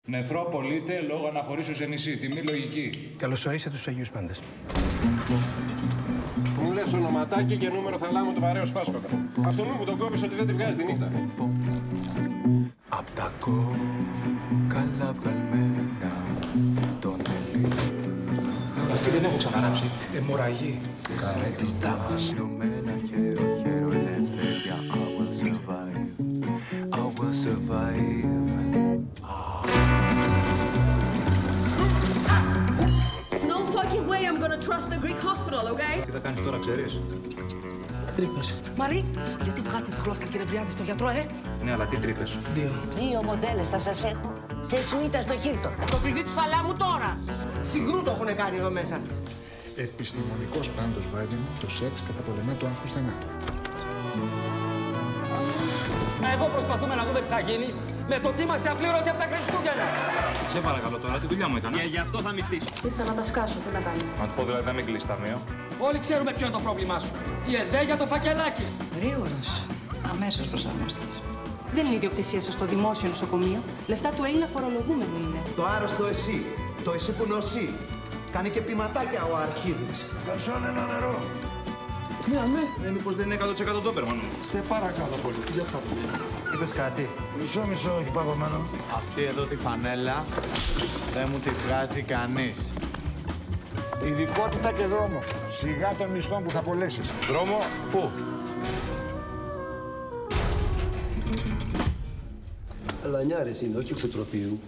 Νεφρό πωλείται λόγω αναχωρήσεως σε νησί. Τιμή λογική. Καλωσορίσατε τους Αγίους Πάντες. Μου λες ονοματάκι και νούμερο θαλάμου του βαρέως Πάσχοτα. Αυτό μου τον κόβεις ότι δεν τη βγάζει τη νύχτα. Απ' τα κόκαλα βγαλμένα τον Ελλήνων. Αυτή δεν έχω ξαναγράψει. Αιμορραγή. Καρέ της τάβας. Λιωμένα χέρο, χέρο, ελευθερία. I will survive. I will survive. No fucking way I'm gonna trust a Greek hospital, okay? Τι θα κάνεις τώρα, ξέρεις? Τρύπες. Μαρή, γιατί βγάζεις γλώσσα και δεν βριάζεις τον γιατρό, Ναι, αλλά τι τρύπες? 2. 2 μοντέλες θα σας έχω. Σε σουίτα στο Χίλτον. Το κλειδί του θαλάμου τώρα! Συγκρού το έχουν κάνει εδώ μέσα. Επιστημονικός πάντως, Βάιντι μου, το σεξ καταπολεμά το άγχος θανάτου. Εδώ προσπαθούμε να δούμε τι θα γίνει με το ότι είμαστε απλήρωτοι από τα Χριστούγεννα. Σε παρακαλώ τώρα, τη δουλειά μου έκανα. Και γι' αυτό θα μη φτύσει. Ήρθα να τα σκάσω, τι να κάνω. Να του πω δηλαδή να μην κλείσει ταμείο. Όλοι ξέρουμε ποιο είναι το πρόβλημά σου. Η ΕΔΕ για το φακελάκι. Γρήγορος. Αμέσως προσαρμοστής. Δεν είναι ιδιοκτησία σας στο δημόσιο νοσοκομείο. Λεφτά του Έλληνα φορολογούμενου είναι. Το άρρωστο εσύ. Το εσύ που νοσεί. Κάνει και πηματάκια ο Αρχίδης. Καρσόν, ένα νερό. Μήπως δεν είναι 100% ντόπερμαν. Σε παρακαλώ πολύ, για θα πω. Είπες κάτι? Μισό, όχι παγωμένο. Αυτή εδώ τη φανέλα δεν μου τη βγάζει κανείς. Ειδικότητα και δρόμο. Σιγά των μισθών που θα απολέσεις. Δρόμο, πού? Λανιάρες είναι, όχι εξωτροπείου.